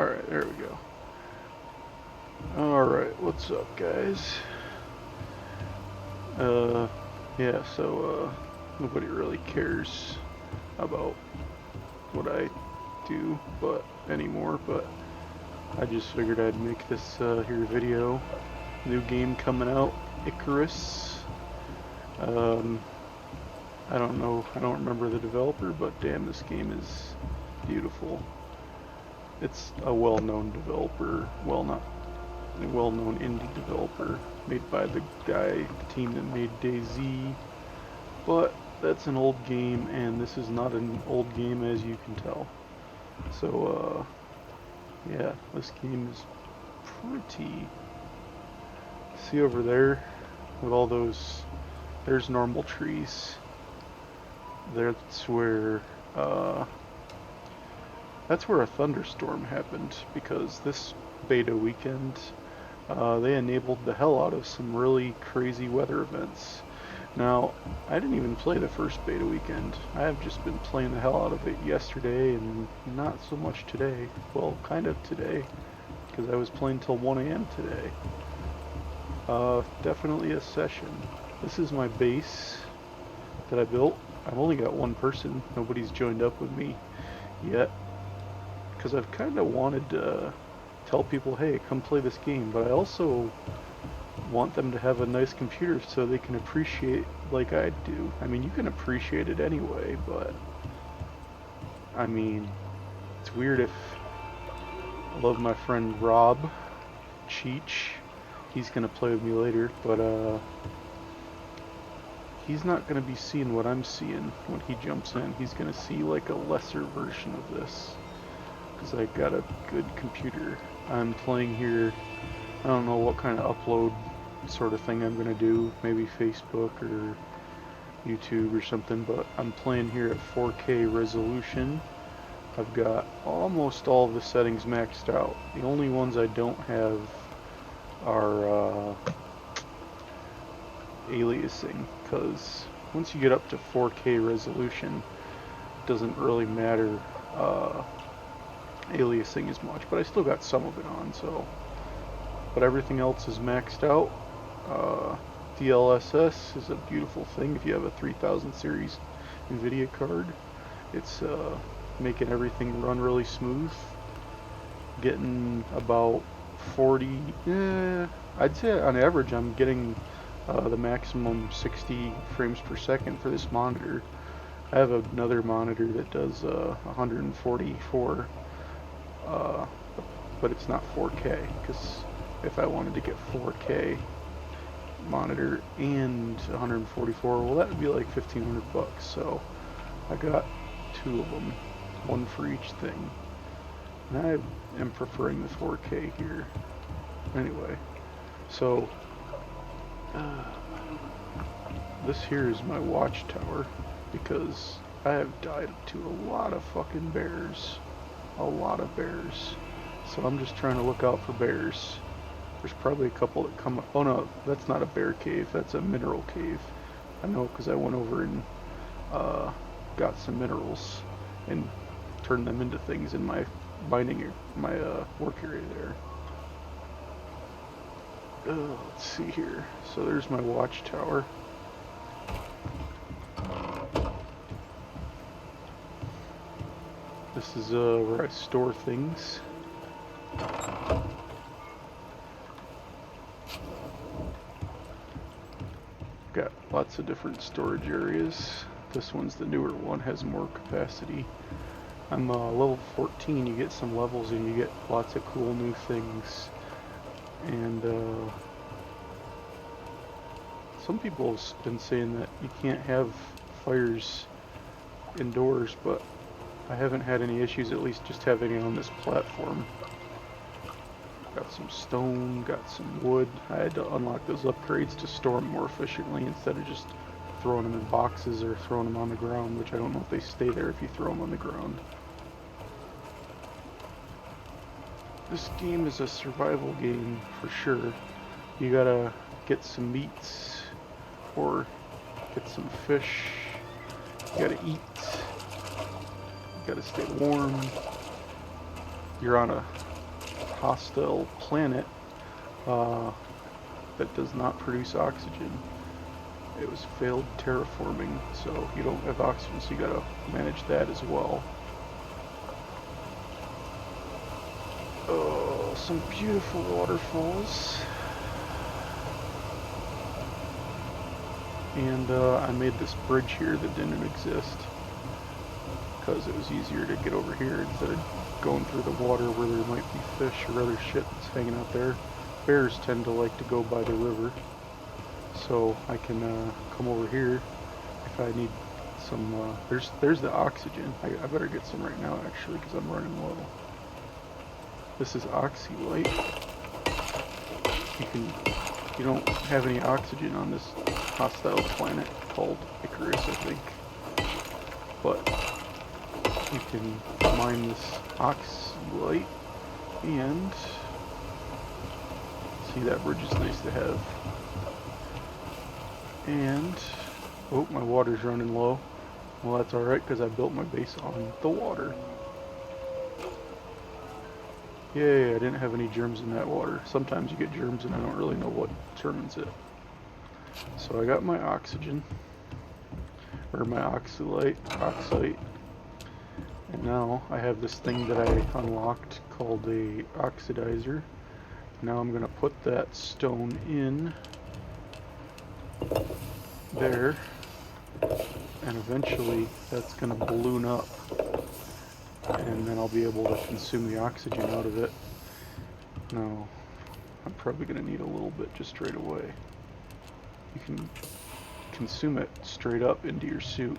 Alright, there we go. Alright, what's up, guys? Yeah, so, nobody really cares about what I do anymore, but I just figured I'd make this here video. New game coming out, Icarus. I don't know, I don't remember the developer, but damn, this game is beautiful. It's a well-known developer, well-known indie developer, made by the team that made DayZ, but that's an old game, and this is not an old game, as you can tell. So, yeah, this game is pretty... See over there, with all those, there's normal trees. That's where a thunderstorm happened, because this beta weekend, they enabled the hell out of some really crazy weather events. Now, I didn't even play the first beta weekend. I have just been playing the hell out of it yesterday and not so much today. Well, kind of today, because I was playing till 1 AM today. Definitely a session. This is my base that I built. I've only got one person. Nobody's joined up with me yet, because I've kind of wanted to tell people, hey, come play this game, but I also want them to have a nice computer so they can appreciate like I do. I mean, you can appreciate it anyway, but I mean, it's weird if I love my friend Rob Cheech. He's gonna play with me later, but he's not gonna be seeing what I'm seeing when he jumps in. He's gonna see like a lesser version of this, because I got a good computer. I'm playing here, I don't know what kind of upload sort of thing I'm gonna do, maybe Facebook or YouTube or something, but I'm playing here at 4K resolution. I've got almost all of the settings maxed out. The only ones I don't have are aliasing, because once you get up to 4K resolution, it doesn't really matter aliasing as much, but I still got some of it on, so. But everything else is maxed out. DLSS is a beautiful thing if you have a 3000 series Nvidia card. It's making everything run really smooth. Getting about 40, I'd say on average I'm getting the maximum 60 frames per second for this monitor. I have another monitor that does 144, but it's not 4K, because if I wanted to get 4K monitor and 144, well, that would be like 1,500 bucks. So I got two of them, one for each thing, and I am preferring the 4K here. Anyway, so this here is my watchtower, because I have died to a lot of fucking bears. A lot of bears. So I'm just trying to look out for bears. There's probably a couple that come up. Oh no, that's not a bear cave, that's a mineral cave. I know, because I went over and got some minerals and turned them into things in my mining, my work area there. Let's see here. So there's my watchtower. This is where I store things. Got lots of different storage areas. This one's the newer one, has more capacity. I'm level 14, you get some levels and you get lots of cool new things. And some people have been saying that you can't have fires indoors, but I haven't had any issues, at least just having it on this platform. Got some stone, got some wood. I had to unlock those upgrades to store them more efficiently instead of just throwing them in boxes or throwing them on the ground, which I don't know if they stay there if you throw them on the ground. This game is a survival game for sure. You gotta get some meats or get some fish. You gotta eat. You gotta stay warm. You're on a hostile planet that does not produce oxygen. It was failed terraforming, so you don't have oxygen, so you gotta manage that as well. Oh, some beautiful waterfalls. And I made this bridge here that didn't exist because it was easier to get over here instead of going through the water where there might be fish or other shit that's hanging out there. Bears tend to like to go by the river, so I can come over here if I need some. There's the oxygen. I better get some right now actually because I'm running low. This is oxylite. You don't have any oxygen on this hostile planet called Icarus, I think, but you can mine this oxylite, and see, that bridge is nice to have. And oh, my water's running low. Well, that's alright because I built my base on the water. Yay, I didn't have any germs in that water. Sometimes you get germs and I don't really know what determines it. So I got my oxygen, or my oxide, and now I have this thing that I unlocked called a oxidizer. Now I'm going to put that stone in there, and eventually that's going to balloon up, and then I'll be able to consume the oxygen out of it. Now, I'm probably going to need a little bit just straight away. You can consume it straight up into your suit,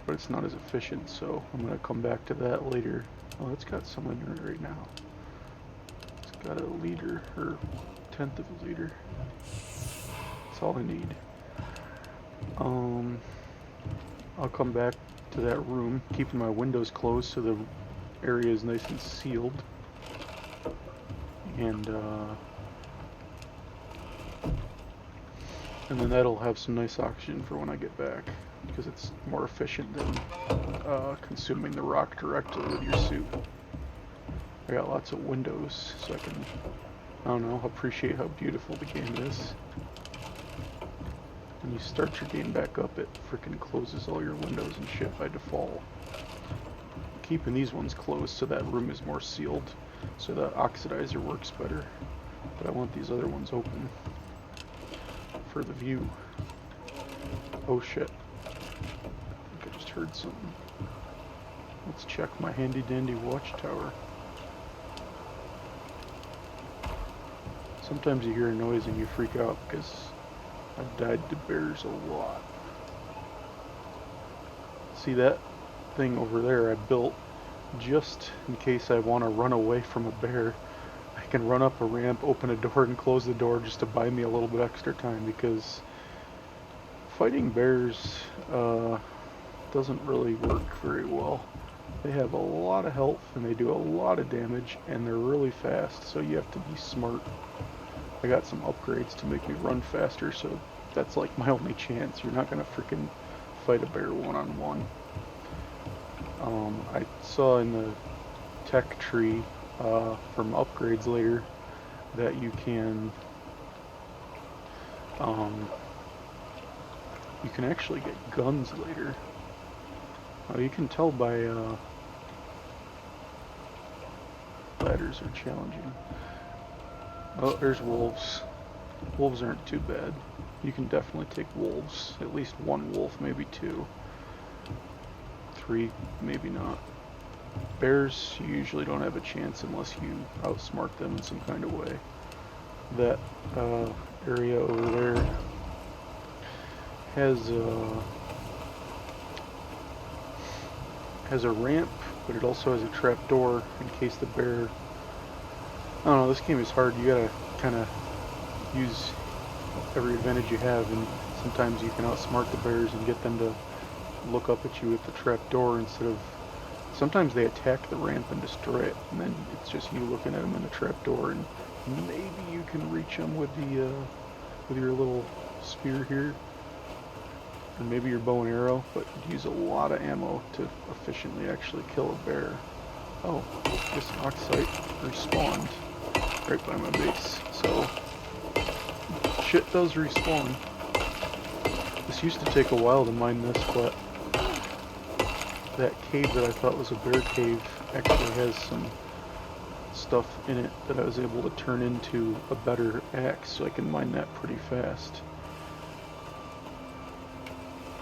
but it's not as efficient, so I'm going to come back to that later. Oh, it's got some in it right now. It's got a liter, or tenth of a liter. That's all I need. I'll come back to that room, keeping my windows closed so the area is nice and sealed. And then that'll have some nice oxygen for when I get back, because it's more efficient than consuming the rock directly with your suit. I got lots of windows, so I can, I don't know, appreciate how beautiful the game is. When you start your game back up, it frickin' closes all your windows and shit by default. Keeping these ones closed so that room is more sealed, so the oxidizer works better. But I want these other ones open for the view. Oh shit. I think I just heard something. Let's check my handy dandy watchtower. Sometimes you hear a noise and you freak out because I've died to bears a lot. See that thing over there I built just in case I want to run away from a bear. I can run up a ramp, open a door, and close the door just to buy me a little bit extra time, because fighting bears doesn't really work very well. They have a lot of health and they do a lot of damage, and they're really fast, so you have to be smart. I got some upgrades to make me run faster, so that's like my only chance. You're not gonna freaking fight a bear one-on-one. I saw in the tech tree from upgrades later that you can actually get guns later. You can tell by ladders are challenging. Oh, there's wolves. Wolves aren't too bad. You can definitely take wolves. At least one wolf, maybe two. 3, maybe not. Bears, you usually don't have a chance unless you outsmart them in some kind of way. That area over there has a ramp, but it also has a trap door in case the bear... I don't know, this game is hard. You gotta kind of use every advantage you have, and sometimes you can outsmart the bears and get them to look up at you at the trap door instead of... Sometimes they attack the ramp and destroy it, and then it's just you looking at them in the trap door, and maybe you can reach them with the with your little spear here, and maybe your bow and arrow, but you use a lot of ammo to efficiently actually kill a bear. Oh, this oxide respawned. right by my base. So shit does respawn. This used to take a while to mine this, but that cave that I thought was a bear cave actually has some stuff in it that I was able to turn into a better axe, so I can mine that pretty fast.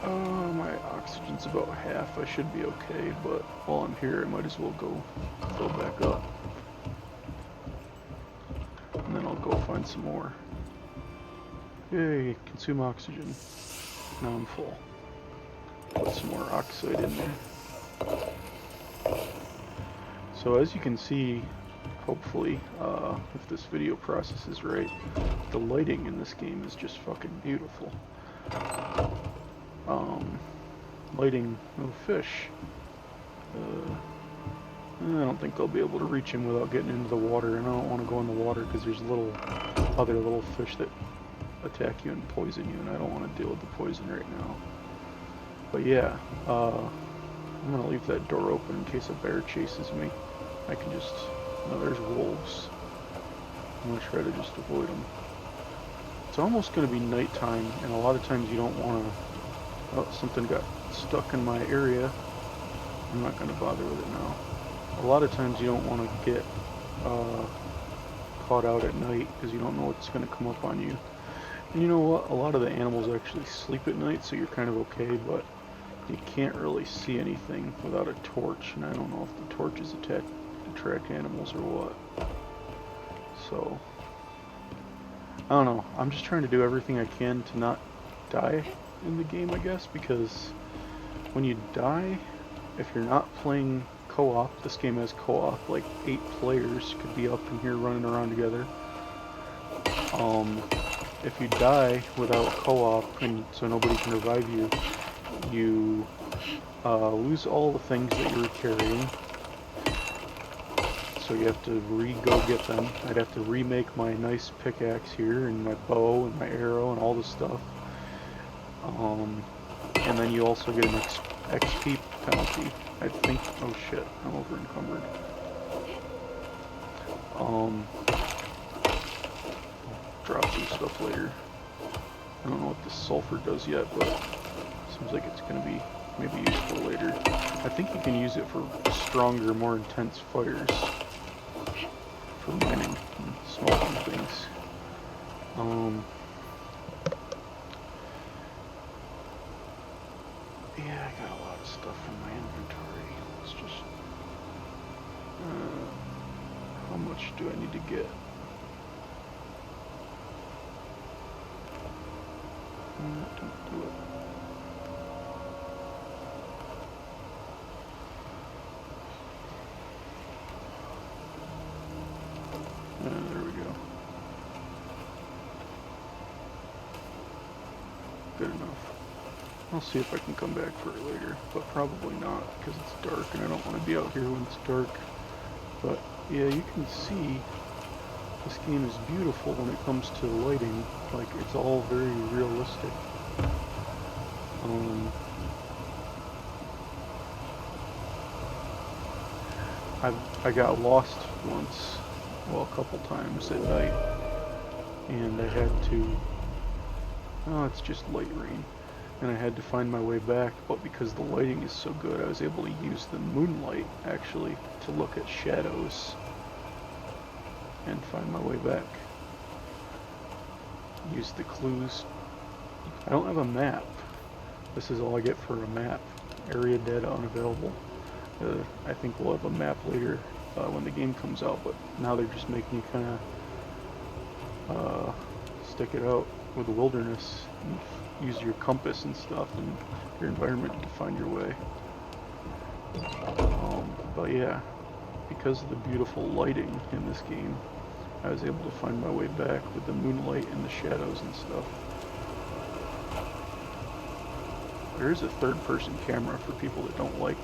My oxygen's about half. I should be okay, but while I'm here I might as well go fill back up. And then I'll go find some more. Yay, consume oxygen. Now I'm full. Put some more oxide in there. So as you can see, hopefully, if this video processes right, the lighting in this game is just fucking beautiful. Lighting, no fish. I don't think they'll be able to reach him without getting into the water, and I don't want to go in the water because there's other little fish that attack you and poison you, and I don't want to deal with the poison right now. But yeah, I'm gonna leave that door open in case a bear chases me. I can just, no, there's wolves. I'm gonna try to just avoid them. It's almost gonna be nighttime, and a lot of times you don't want to. Oh, something got stuck in my area. I'm not gonna bother with it now. A lot of times you don't want to get caught out at night because you don't know what's gonna come up on you. And you know what? A lot of the animals actually sleep at night, so you're kind of okay, but you can't really see anything without a torch, and I don't know if the torches attract animals or what. So, I don't know. I'm just trying to do everything I can to not die in the game, I guess, because when you die, if you're not playing co-op, this game has co-op, like 8 players could be up in here running around together. If you die without co-op, and so nobody can revive you, you lose all the things that you were carrying. So you have to go get them. I'd have to remake my nice pickaxe here, and my bow, and my arrow, and all this stuff. And then you also get an XP penalty. I think, oh shit, I'm over encumbered. Drop some stuff later. I don't know what this sulfur does yet, but seems like it's going to be maybe useful later. I think you can use it for stronger, more intense fires for mining and smelting things. Yeah, I got a lot of stuff in my inventory. Let's just... how much do I need to get? Don't do it. There we go. Good enough. I'll see if I can come back for it later, but probably not because it's dark and I don't want to be out here when it's dark. But yeah, you can see this game is beautiful when it comes to lighting. Like, it's all very realistic. I got lost once, well, a couple times at night, and I had to, oh, it's just light rain, and I had to find my way back, but because the lighting is so good, I was able to use the moonlight, actually, to look at shadows and find my way back. Use the clues. I don't have a map. This is all I get for a map. Area data unavailable. I think we'll have a map later when the game comes out, but now they're just making you kind of stick it out with the wilderness and use your compass and stuff and your environment to find your way. But yeah, because of the beautiful lighting in this game, I was able to find my way back with the moonlight and the shadows and stuff. There is a third-person camera for people that don't like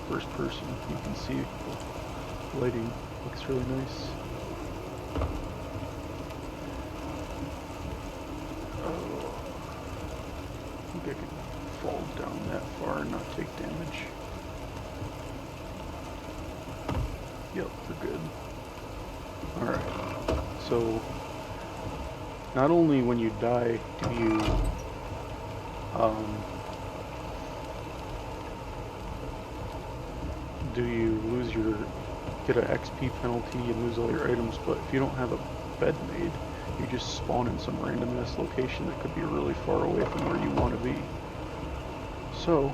first person. You can see the lighting looks really nice. Oh, I think I could fall down that far and not take damage. Yep, we're good. not only when you die do you lose your, get an XP penalty and lose all your items, but if you don't have a bed made, you just spawn in some random ass location that could be really far away from where you want to be. So,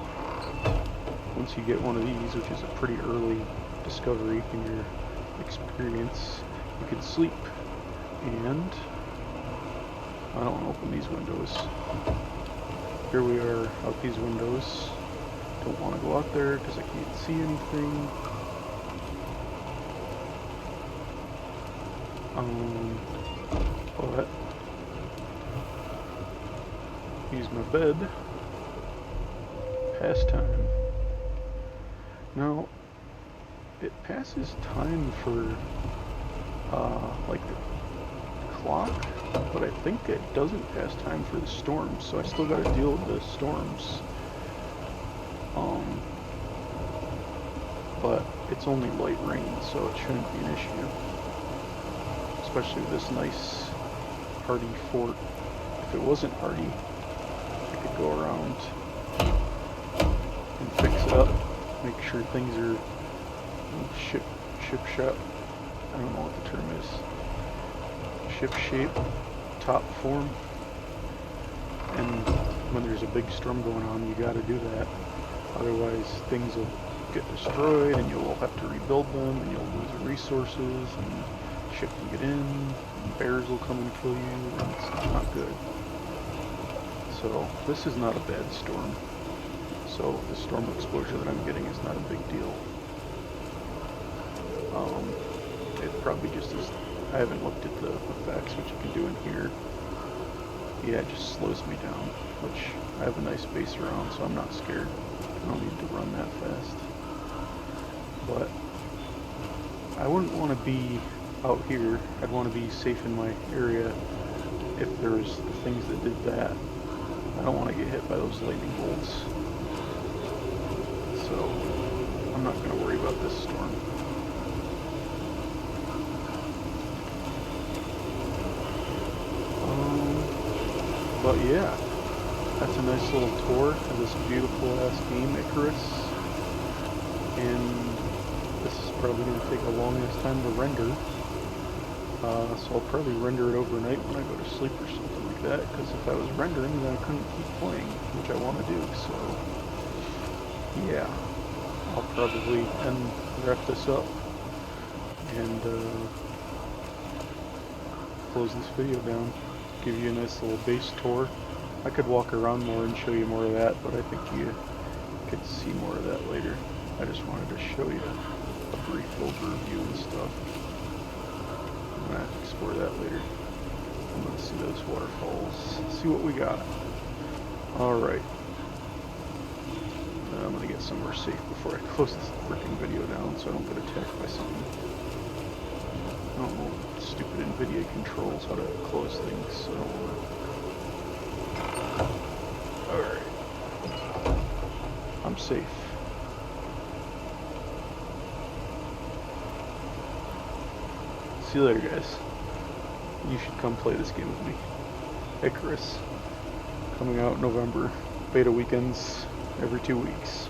once you get one of these, which is a pretty early discovery in your experience, you can sleep. And I don't want to open these windows. Here we are out these windows. Don't want to go out there because I can't see anything. But use my bed. Pass time. Now, it passes time for like the clock, but I think it doesn't pass time for the storms, so I still gotta deal with the storms. But it's only light rain, so it shouldn't be an issue. Especially with this nice hardy fort. If it wasn't hardy, I could go around and fix it up, make sure things are ship shape. I don't know what the term is. Ship shape, top form. And when there's a big storm going on, you gotta do that. Otherwise, things will get destroyed, and you'll have to rebuild them, and you'll lose resources, and ship can get in, and bears will come and kill you, and it's not good. So, this is not a bad storm. So, the storm exposure that I'm getting is not a big deal. It probably just is. I haven't looked at the effects, which you can do in here. Yeah, it just slows me down, which I have a nice base around, so I'm not scared. I don't need to run that fast. But I wouldn't want to be out here. I'd want to be safe in my area if there's things that did that. I don't want to get hit by those lightning bolts. So I'm not going to worry about this storm. But yeah, that's a nice little tour of this beautiful ass game, Icarus. And this is probably going to take a long ass time to render. So I'll probably render it overnight when I go to sleep or something like that, because if I was rendering then I couldn't keep playing, which I want to do. So yeah, I'll probably wrap this up and close this video down. Give you a nice little base tour. I could walk around more and show you more of that, but I think you could see more of that later. I just wanted to show you a brief overview and stuff. I'm going to explore that later. I'm going to see those waterfalls, see what we got. Alright. I'm going to get somewhere safe before I close this freaking video down so I don't get attacked by something. I don't know what stupid Nvidia controls how to close things, so I don't want to. Alright. I'm safe. See you later, guys. You should come play this game with me. Icarus. Coming out in November. Beta weekends every 2 weeks.